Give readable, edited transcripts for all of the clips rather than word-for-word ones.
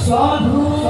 साधु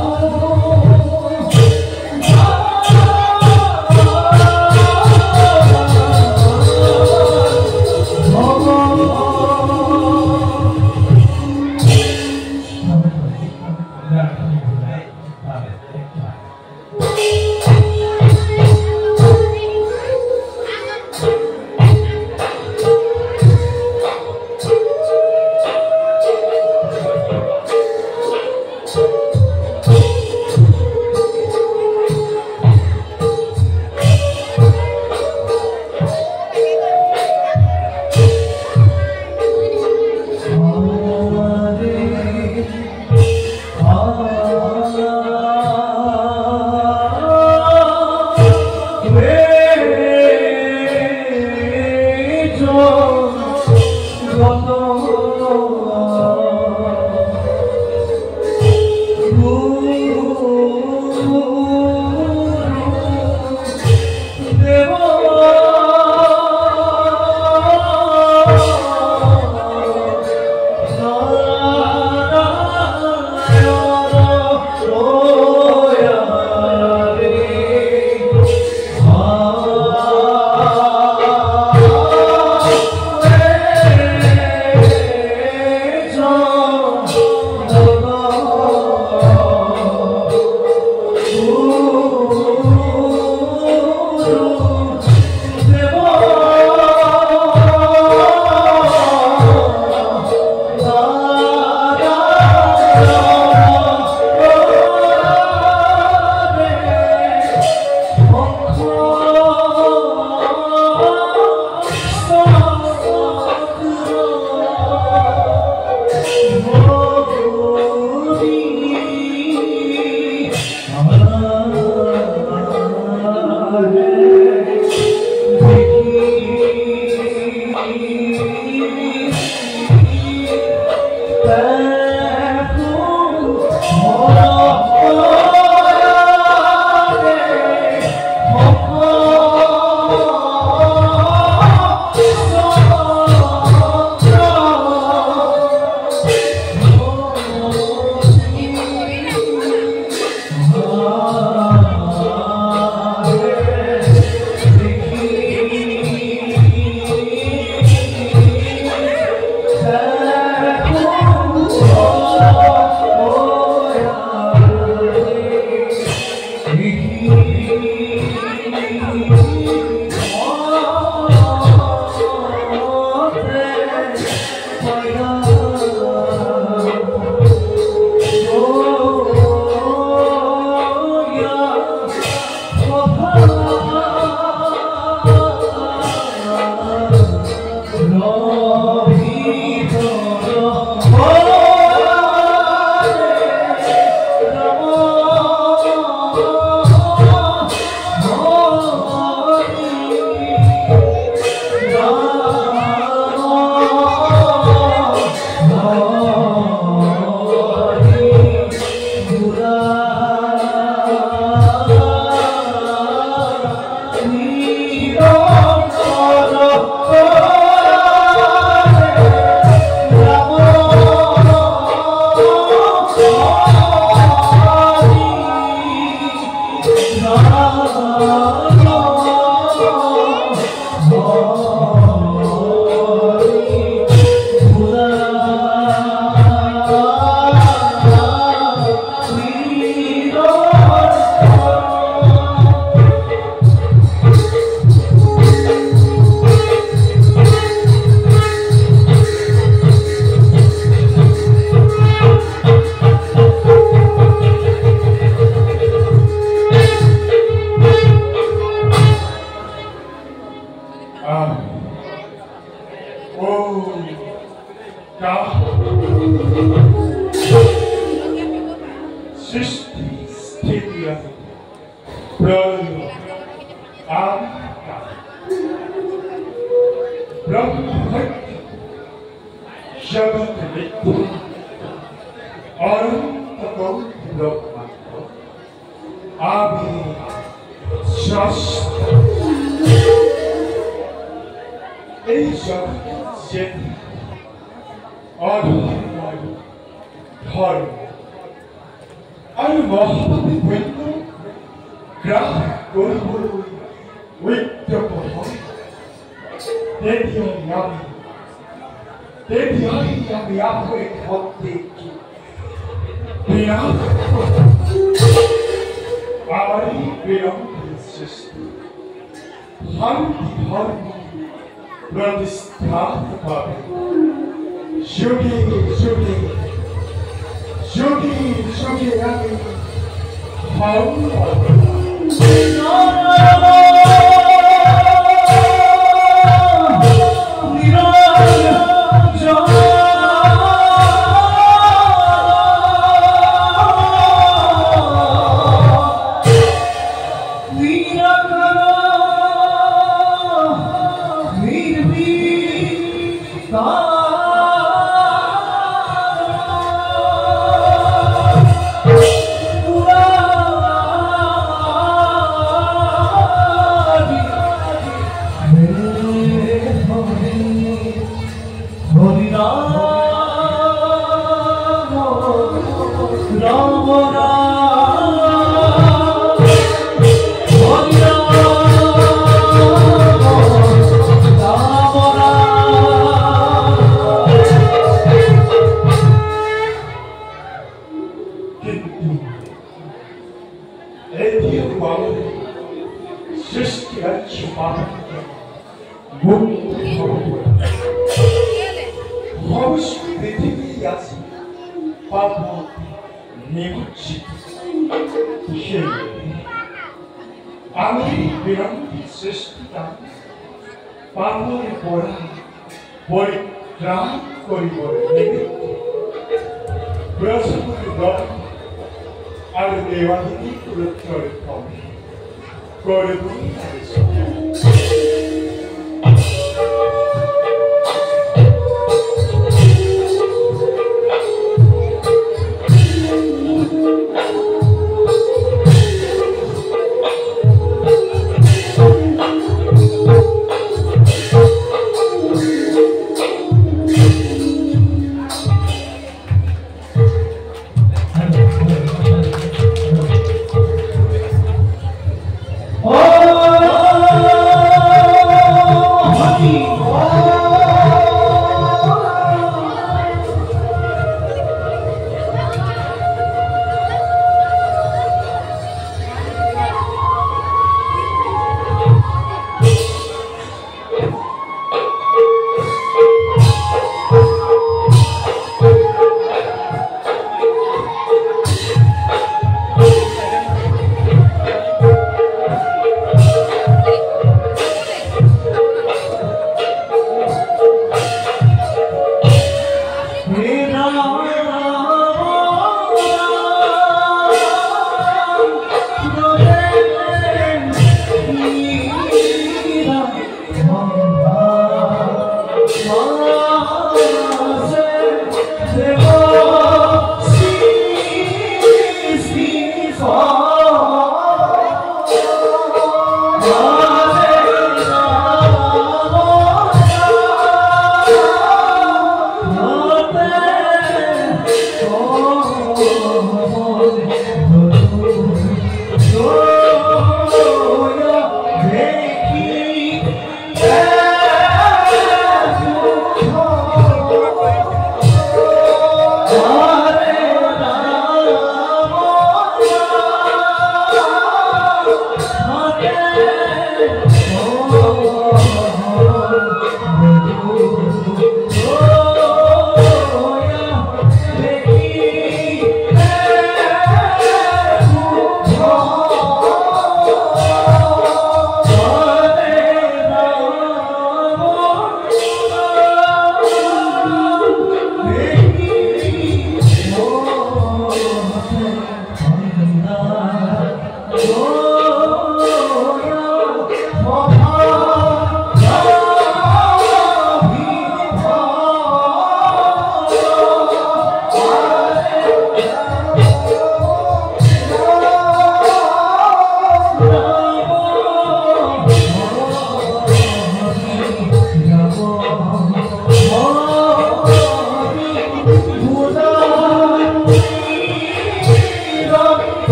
I মহাভাবী বৈদ্য গ্রাহ গরিব ঐক্যপ আমি আপরে ভক্তি আমারই বিরঙ্গের সৃষ্টি শান্তি ধর্ম প্রতিষ্ঠা পাবে যুগে যুগে যুগে যুগে আমি আমি বিরঙ্গের সৃষ্টিটা পাপের পড়া পরিত্রাণ করিব বৃহস্পতি গ্রহ আর দেবাদিনী পুরুত্তর করব Oh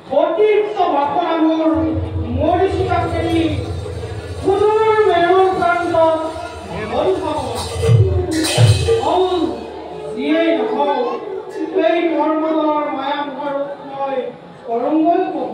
অতিরিক্ত বাপনাগুর মরিচিকাকেই সুদূর মেরুর প্রান্ত যিয়েই নহওক এই ধৰ্মদলৰ মায়াভাৰত মই কৰংগই কব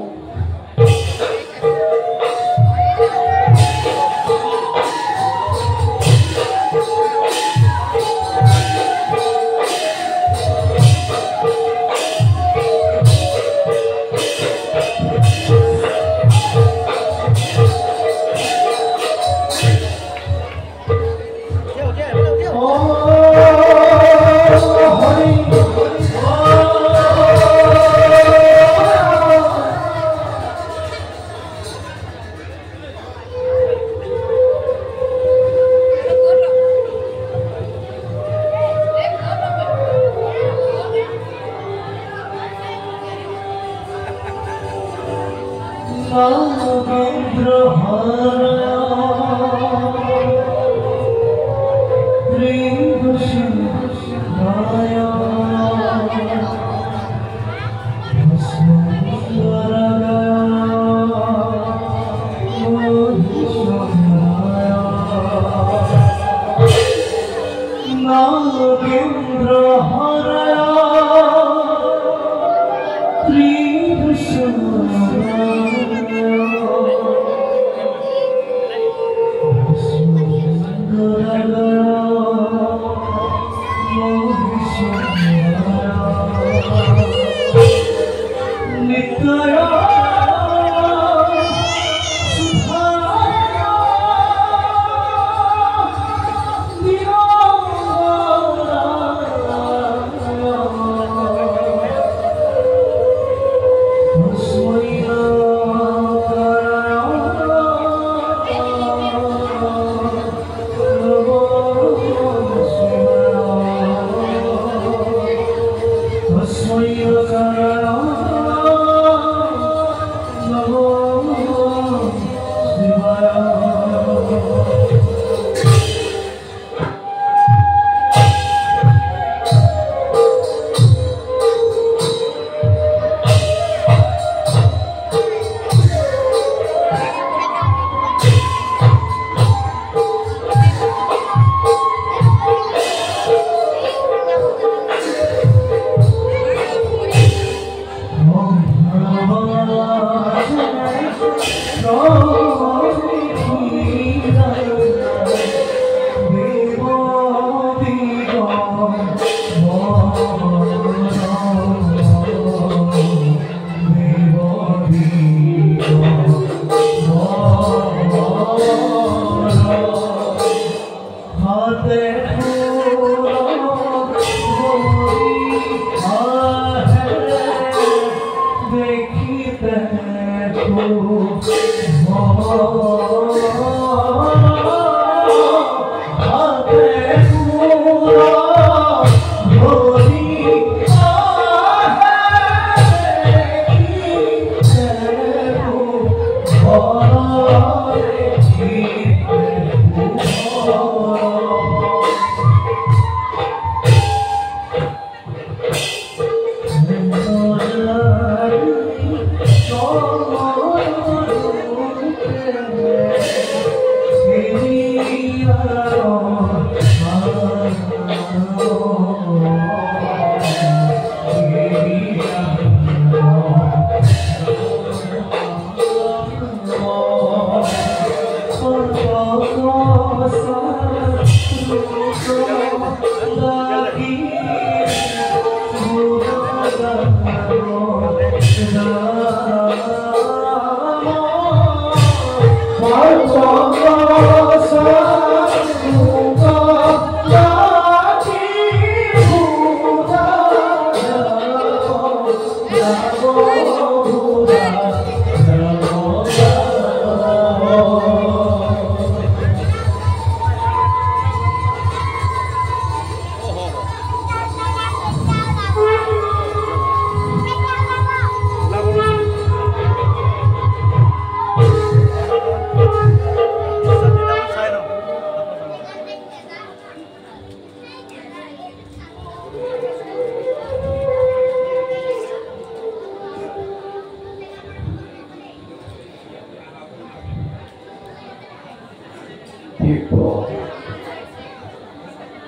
জীব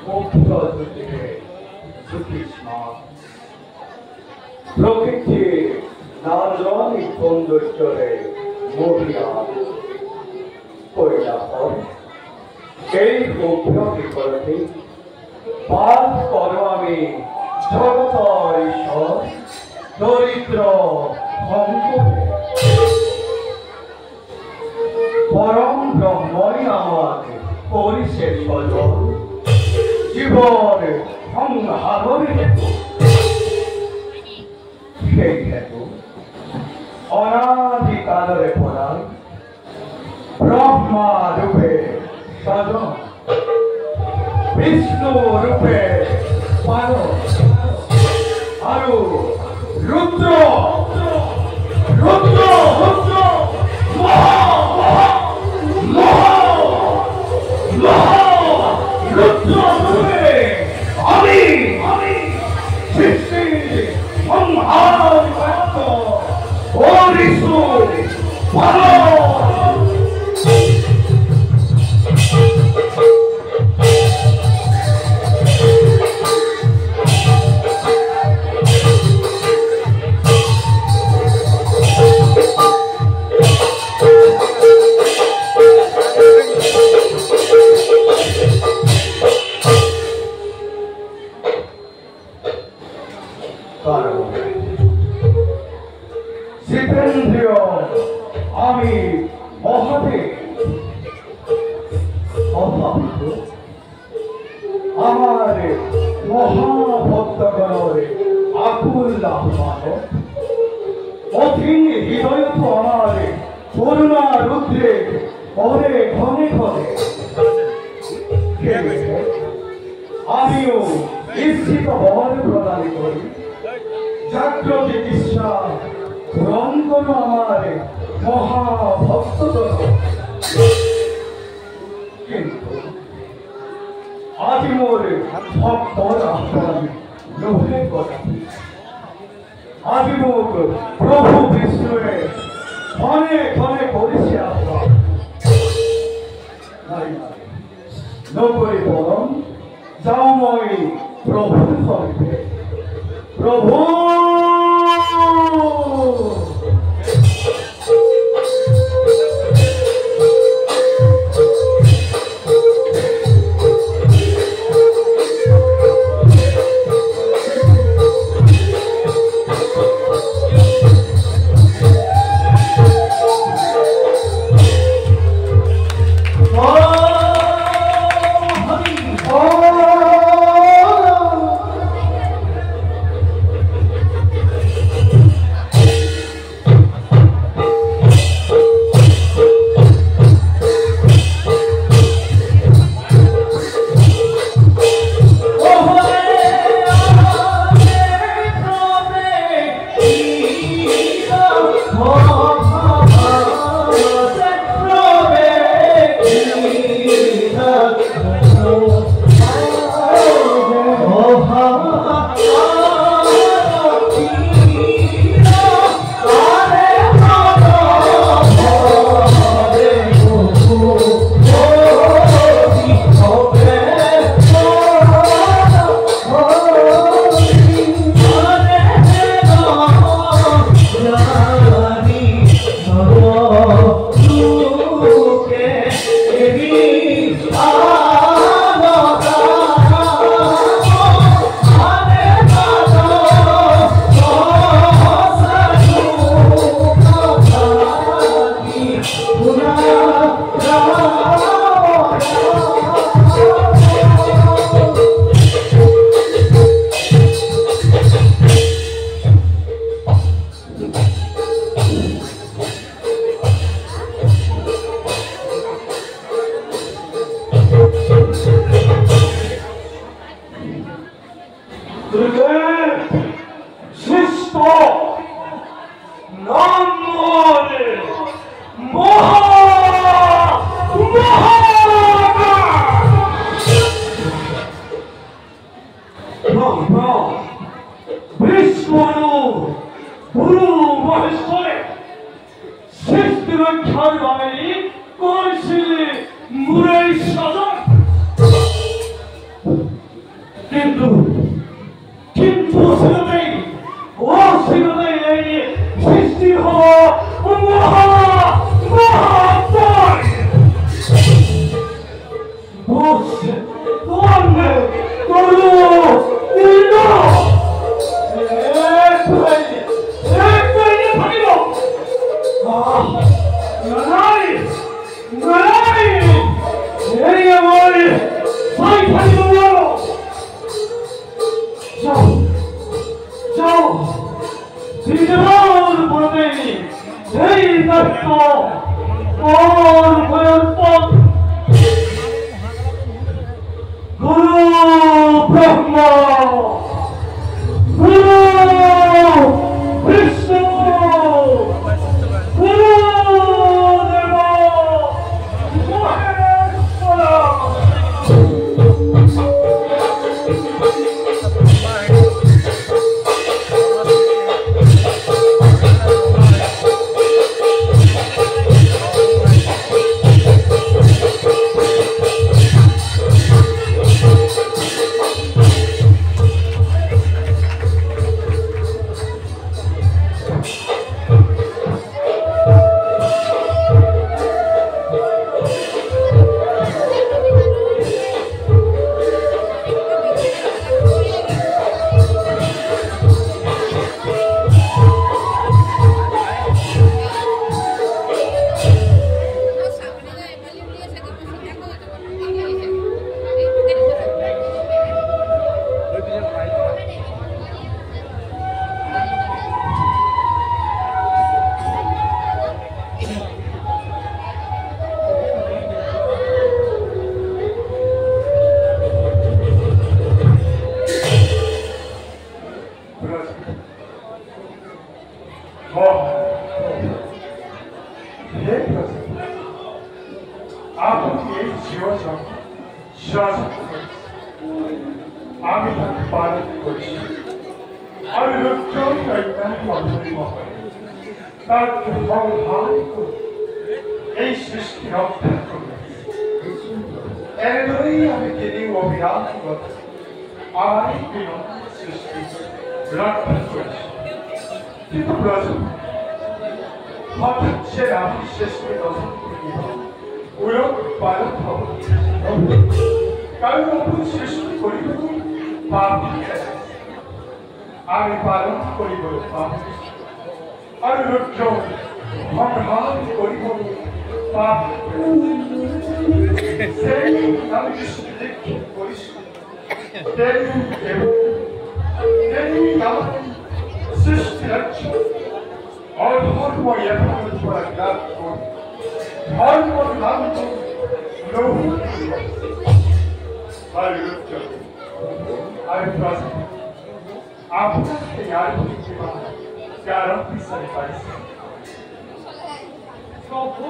মুখ্য দুটিকে সুতৃষ্ণা প্রকৃতি নান্দনিক সৌন্দর্যরে মহিয়া কইলা হয় এই মুখ্য বিকল্পে বাস করো আমি জগতর ঈশ্বর দরিদ্র সংকটে পরম ব্রহ্মই আমার করিছে সজল জীবন সংহারের হেতু সেই হেতু অনাদিকালরে পড়াই ব্রহ্মা রূপে সজন বিষ্ণু রূপে পালন আৰু রুদ্র রুদ্র রুদ্র রুদ্র রূপে আমি সৃষ্টি সংহার হরিষু আমি মহাদেব আমার মহাভক্তগণের আকুল আহ্বান অধীন হৃদয় তো আমার করুণা রুদ্রে পরে ঘনে ঘনে আমিও ঈপ্সিত বল প্রদান করি জাগ্রত তৃষ্ণা পূরণ করো আমার মহাভক্তগণ কিন্তু আজ মোর ভক্তর আহ্বান লোহে করা আজ মোর প্রভু বিষ্ণুয়ে ক্ষণে ক্ষণে করেছে আহ্বান নকরি বরং যাও মই প্রভুর সঙ্গে প্রভু সৃষ্টি রক্ষার বাণী করছিলে মুরেশ্বর কিন্তু কিন্তু সেটাই সেটাই এই সৃষ্টি হওয়া মহা মহাপাপ দোষ তোমাকে করু নিল এক পাইলে থাকিব নাই নাই এই আমার সাই থাকিব বলো যাও যাও শ্রীরাম বলতে এই তত্ত্ব ওর ভয়ের পথ গুরু ব্রহ্মা গুরু বিষ্ণু গুরু দেব মহেশ্বর আমি তাকে পালন করছি আমি লোকজন তার সংহার করে এই সৃষ্টি রক্ষা করবে এরই আমি তিনি অভিযান করতে আর সৃষ্টি রক্ষা করেছি কিন্তু প্রশ্ন হঠাৎ সে আমি সৃষ্টি দর্শন করি ওরক পালন হবে কারণ সৃষ্টি করিব পাপ আমি পালন করিব পাপ আর লোক সংহার করিব পাপ সেই আমি সৃষ্টি করিস তেমনি আমার সৃষ্টি রাজ্য অধর্ম এভাবে লাভ করি ধর্ম লাভ লোভ I trust আপনাকে আর কিছু গ্যারান্টি সার্ভিস প্রভু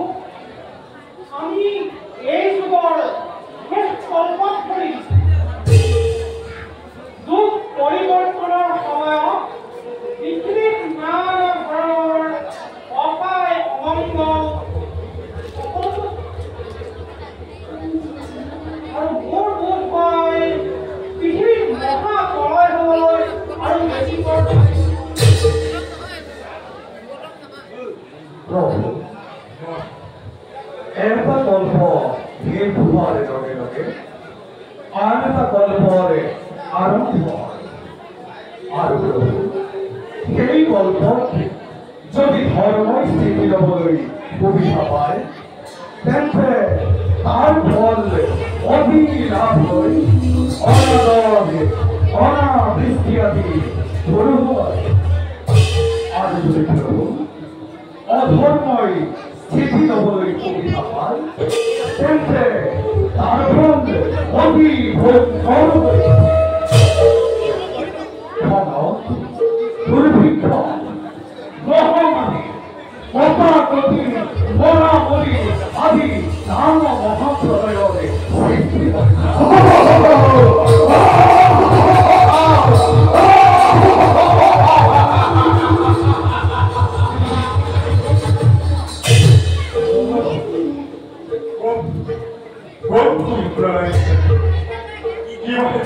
আমি এই যুগৰ শেষ কল্পত কৰি যুগ পৰিৱৰ্তনৰ সময়ত পৃথিৱীত নানা ধৰণৰ অপায় অমংগল আৰু মোৰ বোধ হয় পৃথিৱীত মহা প্ৰলয় হ'বলৈ আৰু বেছি প্ৰভু এটা গল্প শেষ হোৱাৰ লগে লগে আন এটা গল্পৰে আৰম্ভ হয় আৰু প্ৰভু সেই গল্পত যদি ধৰ্মই স্থিতি ল'বলৈ সুবিধা পায় তেন্তে তাৰ ফল অধিক লাভ হৈ অনাবৃষ্টি আদি সৰু হয় আৰু যদি প্ৰভু অধৰ্মই স্থিতি ল'বলৈ সুবিধা পায় তেন্তে তাৰ ফল অধিক দুৰ্ভিক্ষ মহামাৰী অপাগতি মৰামৰি আদি নানা মহাপ্ৰলয়ৰে সৃষ্টি প্রলয় কিভাবে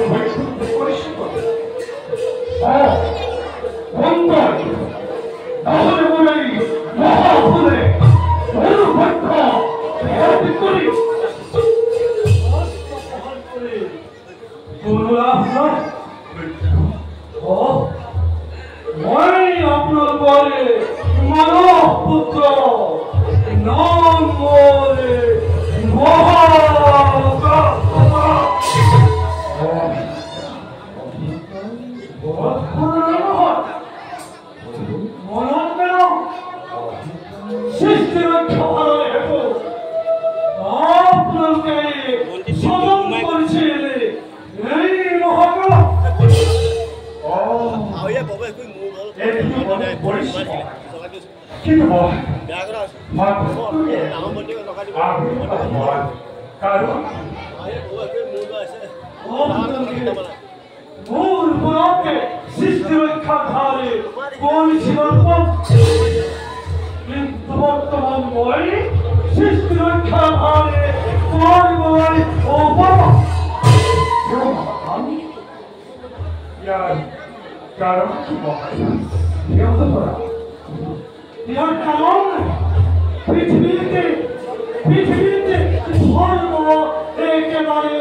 নমরে মহাকামা সৃষ্টির খাবার হেতু আপনাকে স্মরণ করছে এই মহাকাল কিন্তু কারণ মূল পুরাকে সৃষ্টি রক্ষা ধারে বলছিলাম কিন্তু বর্তমান বই সৃষ্টি রক্ষা ধারে বই বই ও বাবা কারণ কি ইয়ার কারণ পৃথিবীতে ধর্ম একেবারে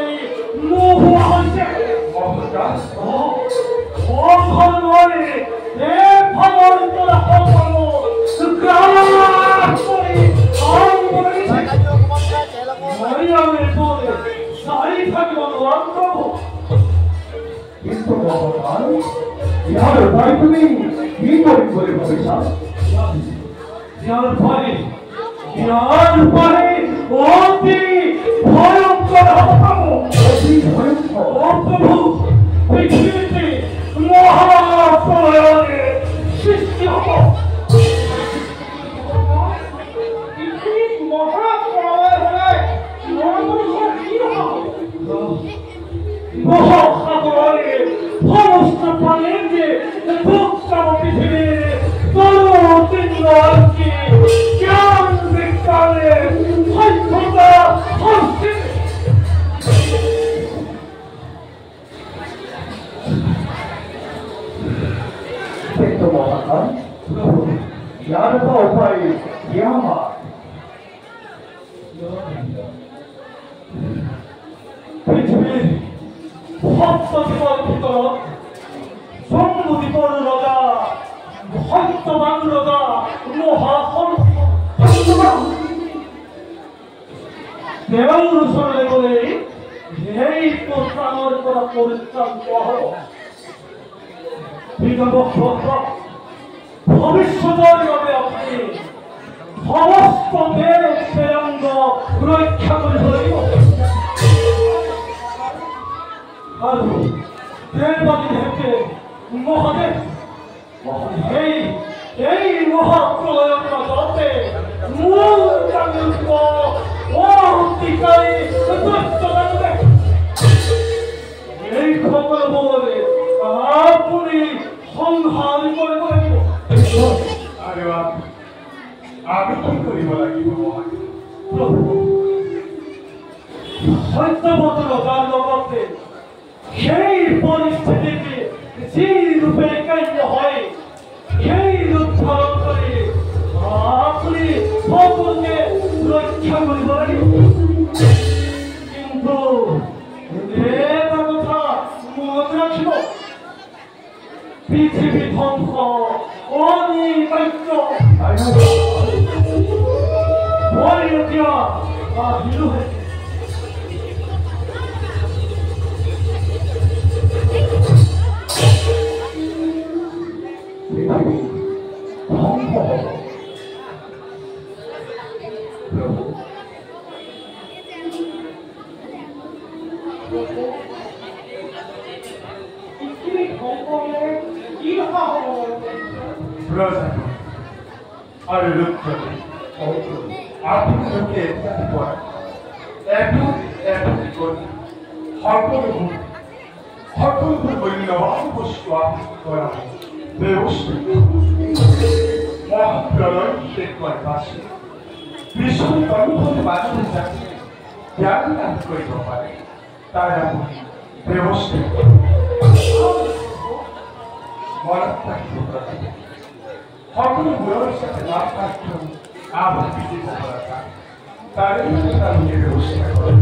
মোহ হয়েছে ধর্মে ভাবন করা হলো সারি থাকবে কিন্তু ভগবান ইহার উপায় তুমি কি করে ভবিষ্যৎ ইয়ার পরে অতি ভয়ঙ্কর প্রভু পৃথিবীতে মহাপ্রলয়ের সৃষ্টি হব মহাপ্রলয় হলে মহাপুরুষের কি হবে মহাসাগরে সমস্ত প্রাণীকে ভোক্তাম পৃথিবীর তরুণকে জ্ঞান বিজ্ঞানের সভ্যতা সংস্কৃতি কিন্তু মহাকাল ইয়ার উপায় কি আমার পৃথিবীর সপ্তদ্বীপের ভিতর জম্বুদ্বীপের রাজা হত্যবান রাজা দেবানুসরণে বলে এই প্রস্তাবের করা পরিত্রাণ ভবিষ্যতের ভাবে আপনি সমস্ত দেশ বেরঙ্গ রক্ষা করে ধরিব আর দেববাদী থেকে মহাদেব এই মহাপ্রলয়ের জগতে মূল জাগরিত অধিকারী দৈত্যদানবে এই খবর বলে আপনি সংহার করে দেব আরে আমি কি করিব লাগিব প্রভু সত্যবত রাজার জগতে সেই পরিস্থিতিকে যে রূপে কার্য হয় সেই রূপ ধারণ করে আপনি সকলকে রক্ষা করিব কিন্তু এটা কথা মনে রাখিব পৃথিবী ধ্বংস অনিবার্য পরিণতিয়া আহিলু আরে লক্ষ্য আপনি লোকে একটি করে হরপর বলিল অবশ্য আপনি করা মহাপ্রলয় দেখবার পাশে বিশ্ব কর্মফলে বাজারে যাচ্ছে জ্ঞান লাভ করিতে পারে তাই আপনি ব্যবস্থা সকল বইয়ের সাথে লাভ থাকতে আবার বিজয় করা তার নিয়ে ব্যবস্থা করেন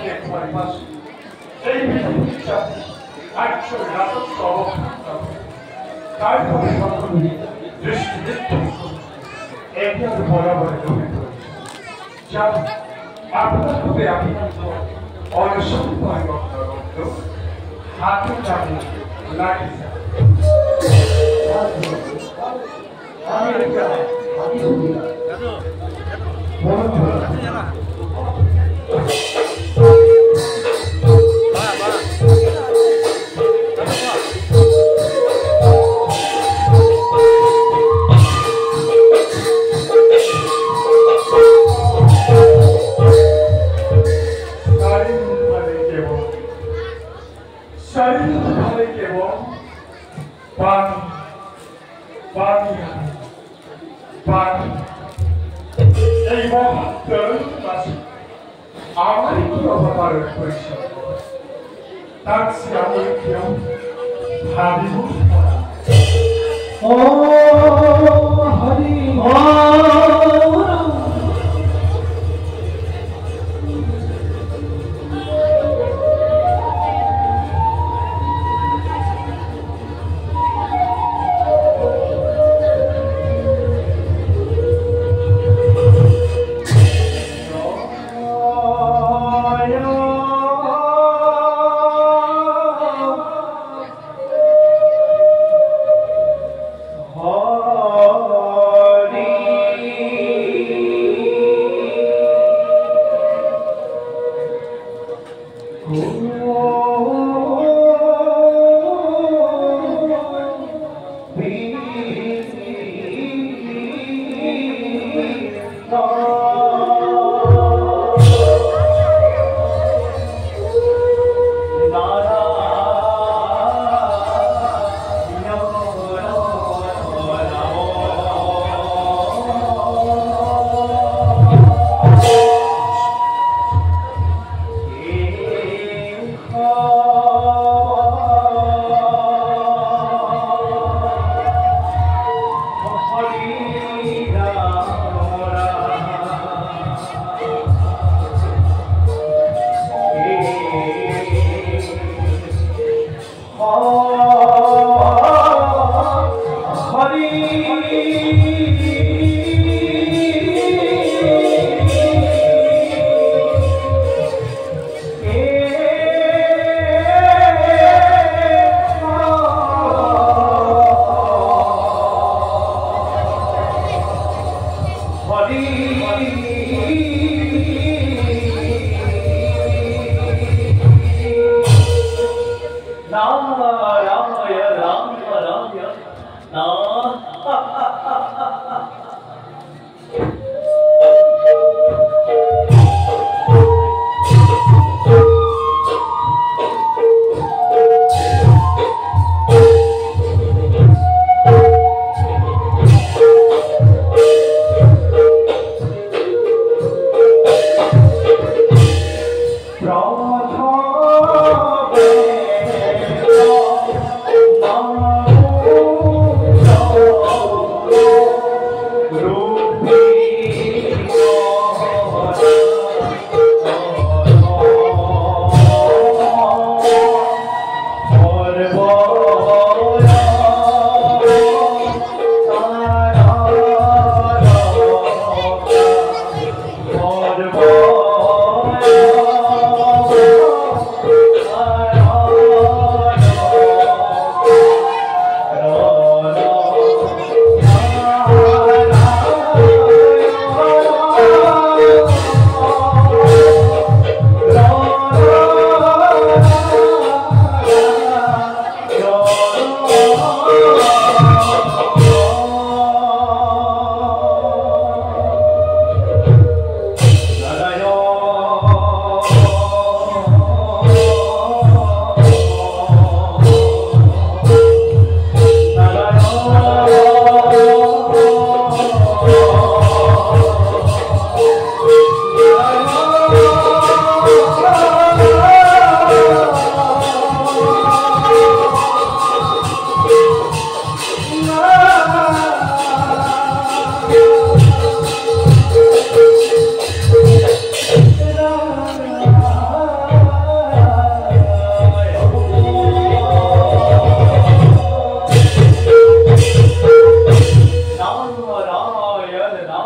একবারে পাশে এই পৃথিবীর সাথে আটশো রাজস্ব অবস্থান তারপরে সকল দৃষ্টি এতিয়াও বরাবরে জমে রয়েছে যাও আপনার খুবই আমি অনুসন্ধান করতে হাতে চাবি লাগিয়েছে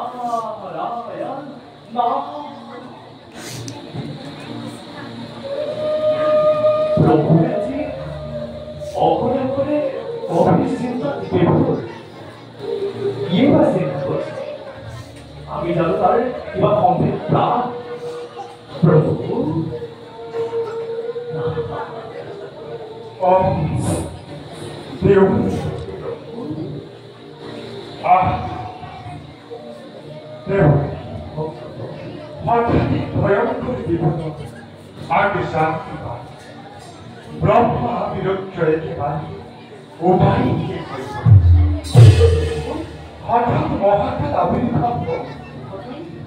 नारायण नारायण प्रभु जी অকলে অকলে গভীর চিন্তা বিভোর এবার চিন্তা করছে আমি জানো তার কিবা কমপ্লিট প্রাণ প্রভু দেব দেব হঠাৎ ভয়ঙ্কর বিপদ আগে শান্তি পায় ব্রহ্মা বিরোধে উভয় হঠাৎ মহাকাল আবির্ভাব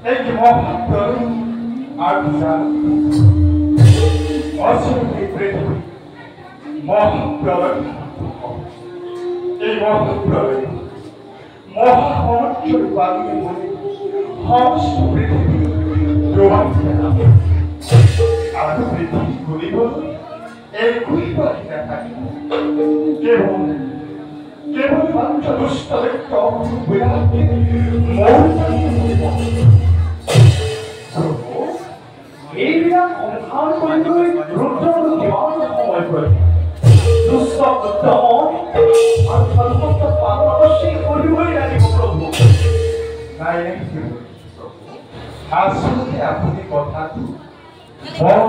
এই মহান্তর আর অসংখ্য পৃথিবী মহাপ্রলয় এই মহাপ্রলয় মহামন্ত্র বানিয়ে বলে সমস্ত পৃথিবী প্রভাবিত হবে আর পৃথিবী গুলি বলে একই বাড়িতে থাকে কেবল কেবল মাত্র দুষ্ট ব্যক্তি বিরাটকে এই বিরাট সংসার করে রুদ্র জীবন সময় করে দুষ্ট দমন আর সর্বত্র পারদর্শী করিবই লাগিব প্রভু নাই আসলে আপনি কথাটো বড়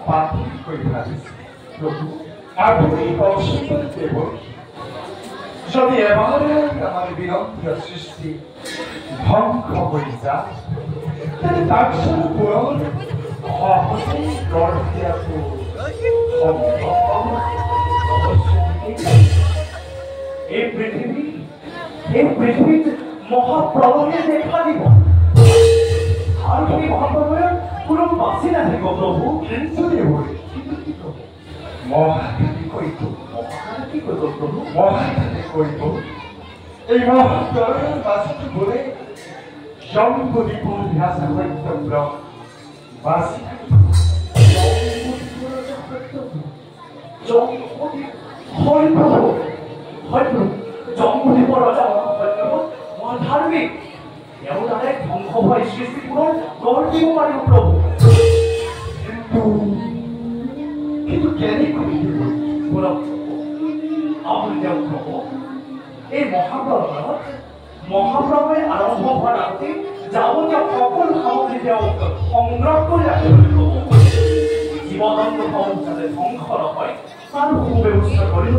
পাতি করে ভাবিছে প্রভু আপনি অসুন্দর দেব যদি এবার আমার বিরক্ত সৃষ্টি ধ্বংস হয়ে যায় তাহলে তার সাথে পুরন এই পৃথিবী মহাপ্রলয়ে দেখা দিব আর কি মহাপ্রলয়ের কোনো বাসি না থাকিব প্রভু কিন্তু মহাকালী কইত কি করব প্রভু মহাকালী কইত এই মহাপ্রলয়ের বাসিটি বলে জম্বুদীপুর ভাষা হইত বাসি হয় প্রভু জম্বুদীপুর রাজা ধার্মিক এমন এক ধ্বংস হয় সৃষ্টি পূরণ গড় দিব পারিব প্রভু কিন্তু কেন করিব আপনি যেমন প্রভু এই মহাপ্রলয় আরম্ভ হওয়ার আগে যাবতীয় সকল সামগ্রী তেওঁ সংগ্রহ করে রাখতে হবে প্রভু জীবদন্ত সংসারে ধ্বংস নহয় তার সুব্যবস্থা কৰি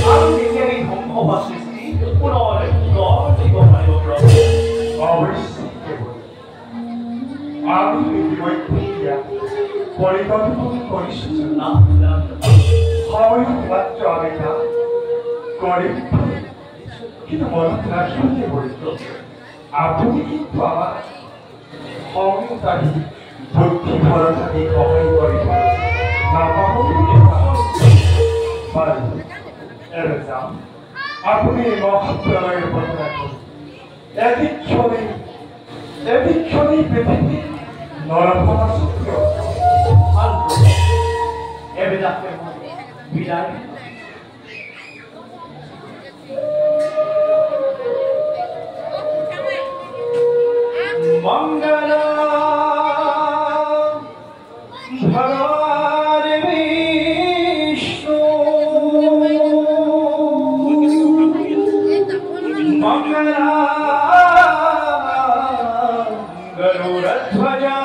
আৰু যেতিয়া এই ধ্বংস হোৱা সৃষ্টি পুনৰ গঢ় দিব পাৰিব প্ৰভু অবশ্যই আমি ইতিমধ্যে পরিকল্পনা করেছি না হয় মাত্র আমি না করে কিন্তু মনে রাখতে বলিত আপনি কিন্তু আমার ক্ষমতাকে বুদ্ধি ভরসাকে সহায় করিব না পাবো আপনি মহাপ্রলয়ের বর্ণনা করুন এদিক্ষণে পৃথিবী নরকমা সত্য বিদায় মঙ্গল ভগবান বিষ্ণু মঙ্গল গরুড়ধ্বজা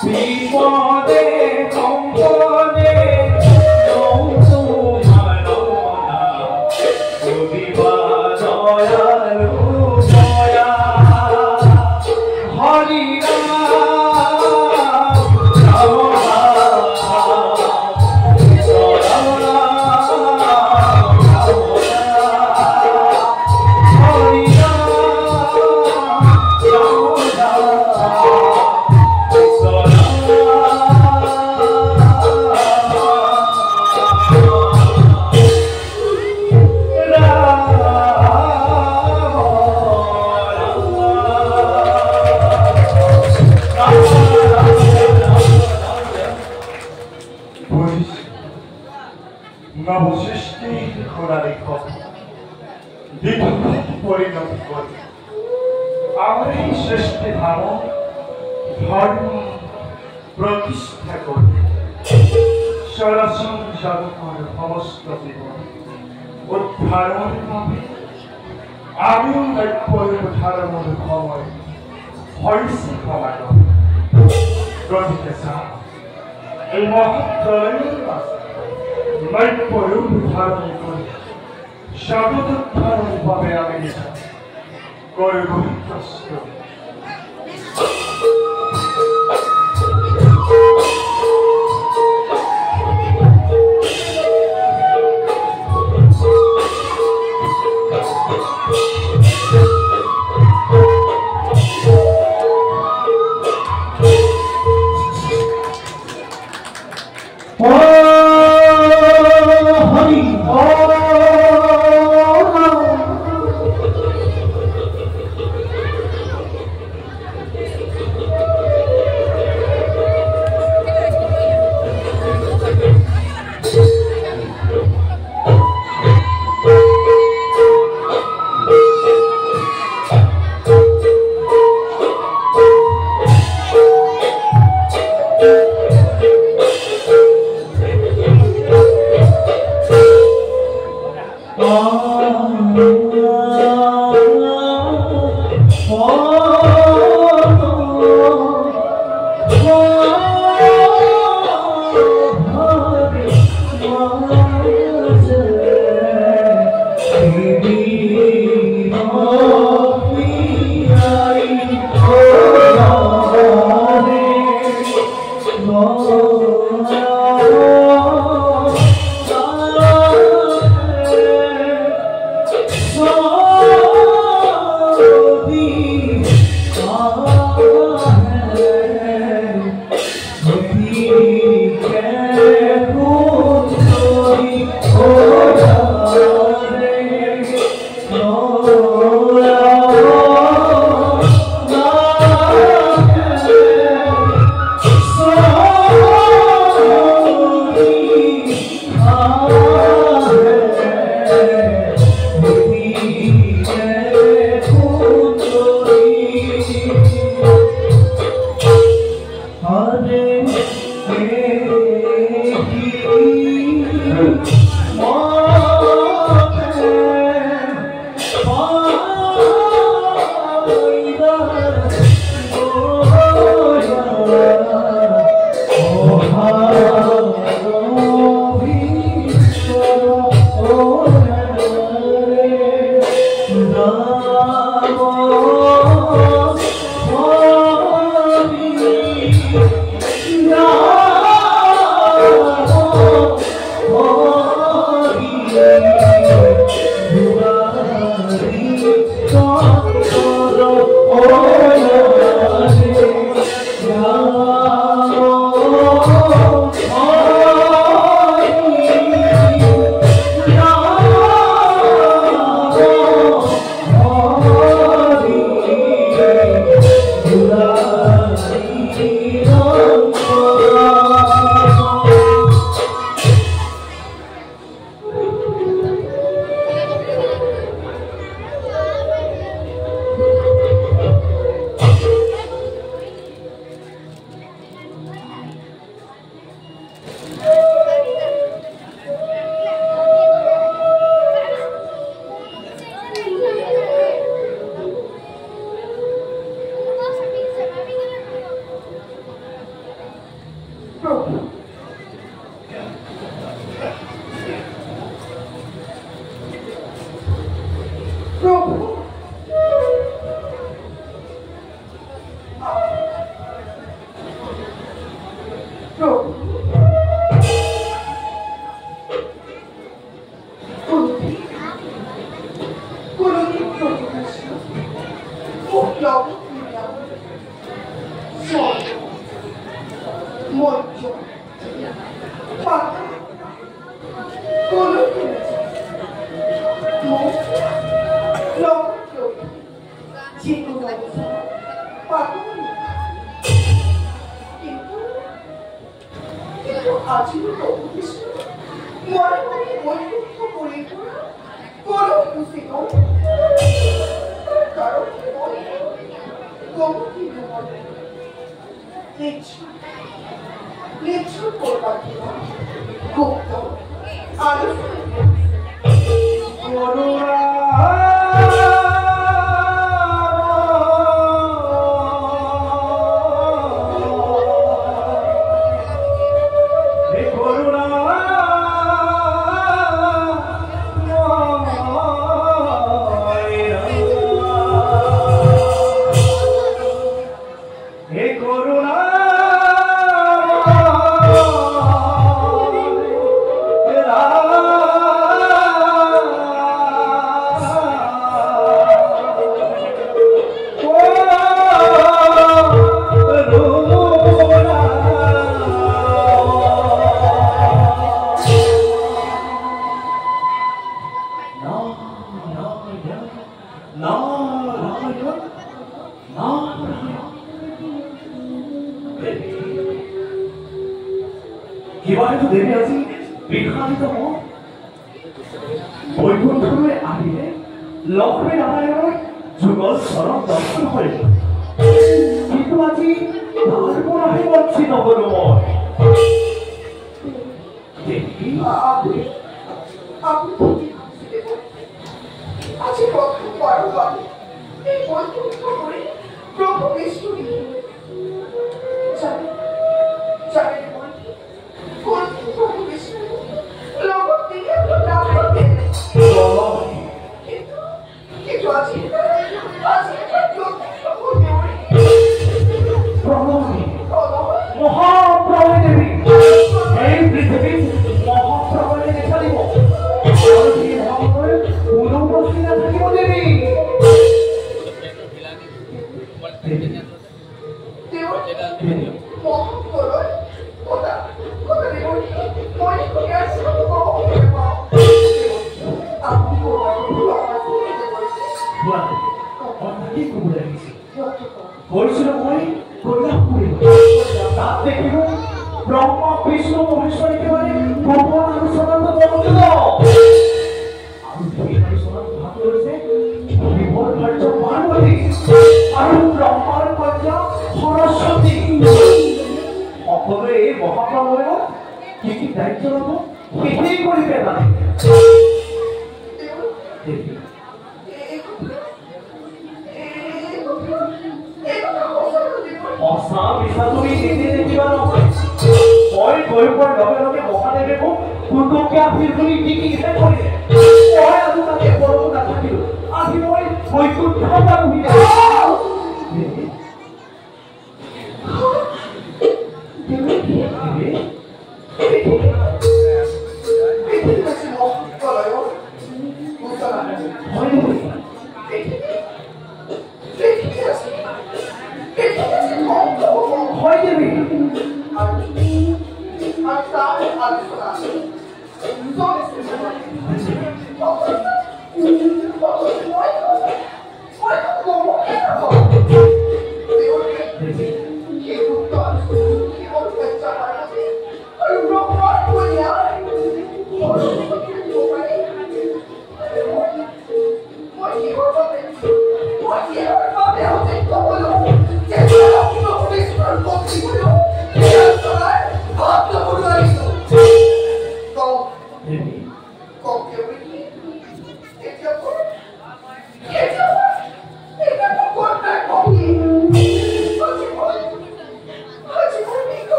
বিপদে সম্পদে তোমার কবিবা দয়ালু দয়া হরি নবসৃষ্টি ঘোড়ারে বিপরীত পরিণত করে আমার এই সৃষ্টি ভাবন ধর্ম প্রতিষ্ঠা করে সরসংসার সমস্ত জীবন উদ্ধারণ পাবে আমিও উদ্ধারণ সময় হয়েছি ক্ষমা গতিকে এই মহাপ্রলয়ের নৈপয়ূপ ধারণ করে স্বাগত ধারণ পাবে আমি করব প্রশ্ন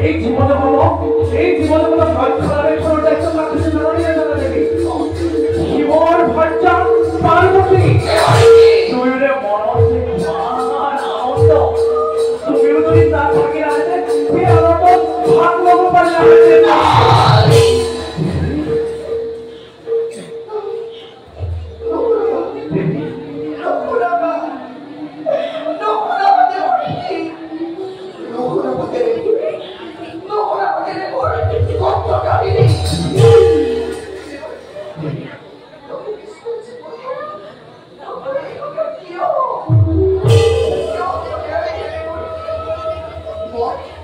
এই জীবন Oh,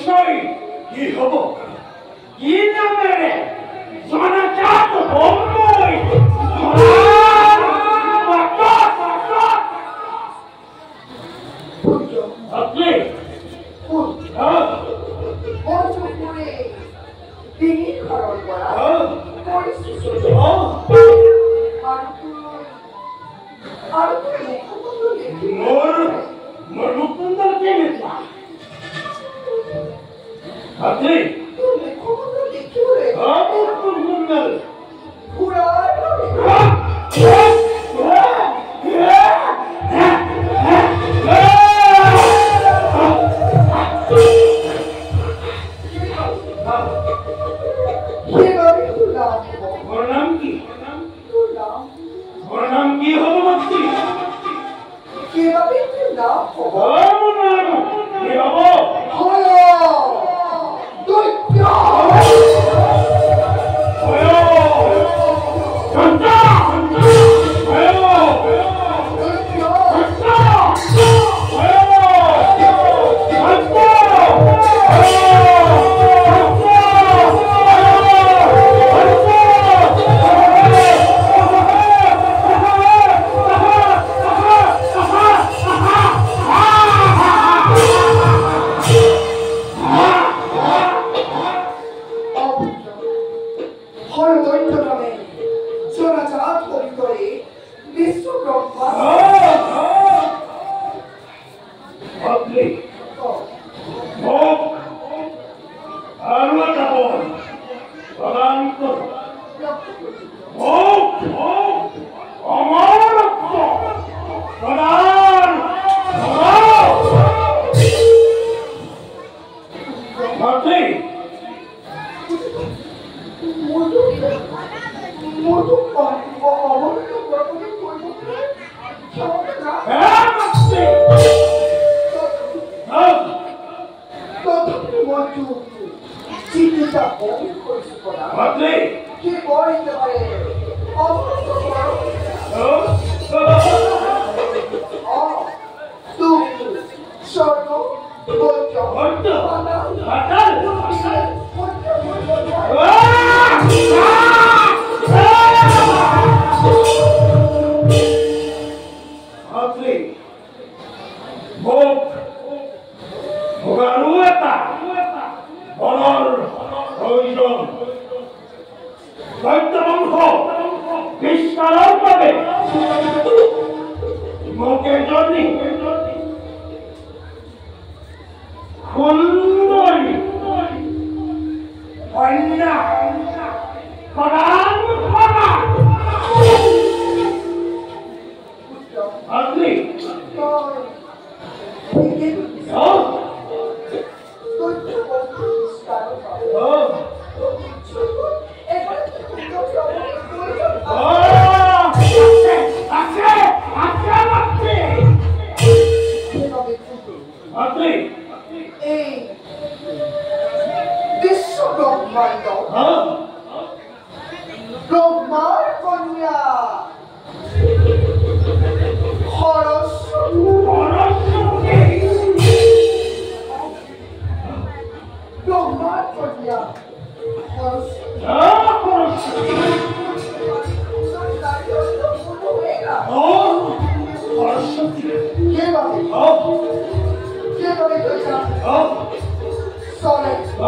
অবশ্যই কি হব কি নামে জনজাত বম্বই আপনি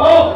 Oh!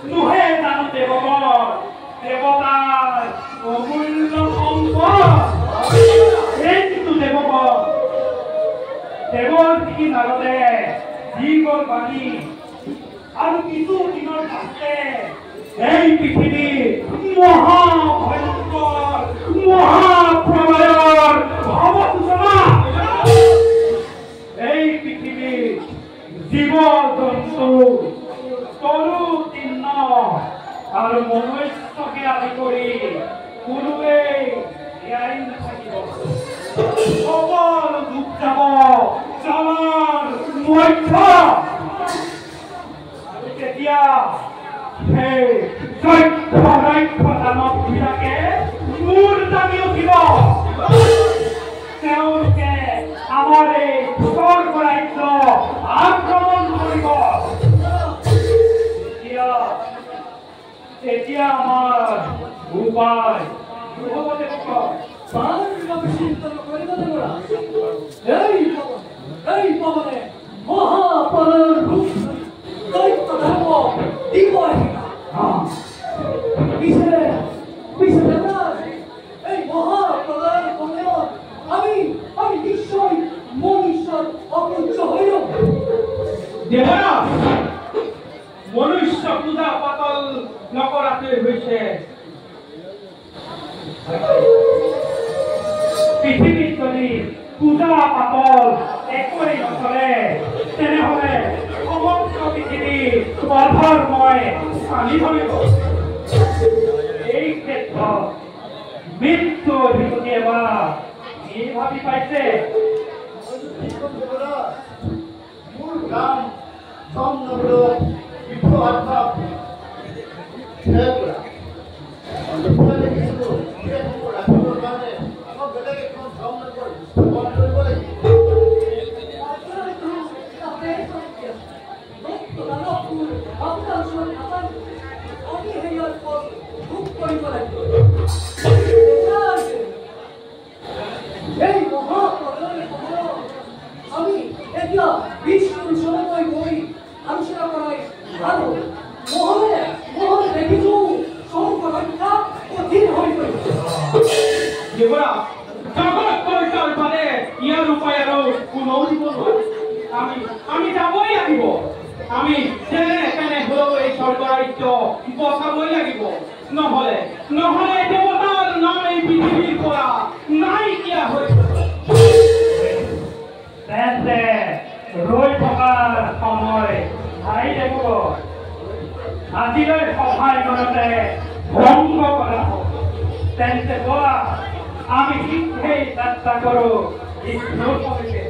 নুহে জানো দেৱগণ দেৱতাৰ অমূল্য সম্পদ এইটো দেৱগণ দেৱৰ কি নাৰদে যি গল বাণী আৰু কিছু দিনৰ পাছতে এই পৃথিৱী মহাভয়ংকৰ মহাপ্ৰলয়ৰ অৱসূচনা এই পৃথিৱীৰ জীৱ জন্তু তৰু তৃণ আৰু মনুষ্যকে আদি কৰি কোনোৱেই জীয়াই নাথাকিব সকলো ডুব যাব জলৰ মধ্য আৰু তেতিয়া সেই যক্ষ ৰক্ষ দানৱ বিলাকে মূৰ দাঙি উঠিব তেওঁলোকে আমাৰ এই স্বৰ্গ ৰাজ্য আক্ৰমণ কৰিব তেতিয়া আমাৰ উপায় মহাপলৰ ৰূপ দৈত্য ধৰ্ম দিব এই মহাপ্ৰলয়ৰ সময়ত আমি নিশ্চয় মনুষ্যৰ অপূজ্য হইল দেৱৰাজ মনুষ্য পূজা পাতল নকৰাটোৱে হৈছে পৃথিৱীত যদি পূজা পাতল একোৱেই নচলে তেনেহলে সমগ্ৰ পৃথিৱী অধৰ্মই চালি ধৰিব এই ক্ষেত্ৰত মৃত্যু অধিপতি এবাৰ কি ভাবি পাইছে মোৰ গান চন্দ্ৰবোধ বিশ্বআত্মা এই মহাপ্ৰলয়ৰ সময়ত আমি এতিয়া বিষ্ণুৰ চৰণলৈ গৈ আলোচনা কৰাই আৰু মহলে দেখিছো স্বৰ্গ ৰক্ষা কঠিন হৈ পৰিছে দেৱৰাজ জগত কল্যাণ মানে ইয়াৰ উপায় আৰু কোনো দিব নোৱাৰে আমি যাবই লাগিব আমি যেনে তেনে হলেও এই স্বৰ্গ ৰাজ্য বচাবই লাগিব নহলে দেৱতাৰ নাম এই পৃথিৱীৰ পৰা নাইকিয়া হৈ তেন্তে ৰৈ থকাৰ সময় ভাই দেৱ আজিলৈ সভাই মনতে ভংগ কৰা হওক তেন্তে বোৱা আমি শীঘ্ৰেই যাত্ৰা কৰো বিষ্ণুৰ সবিশে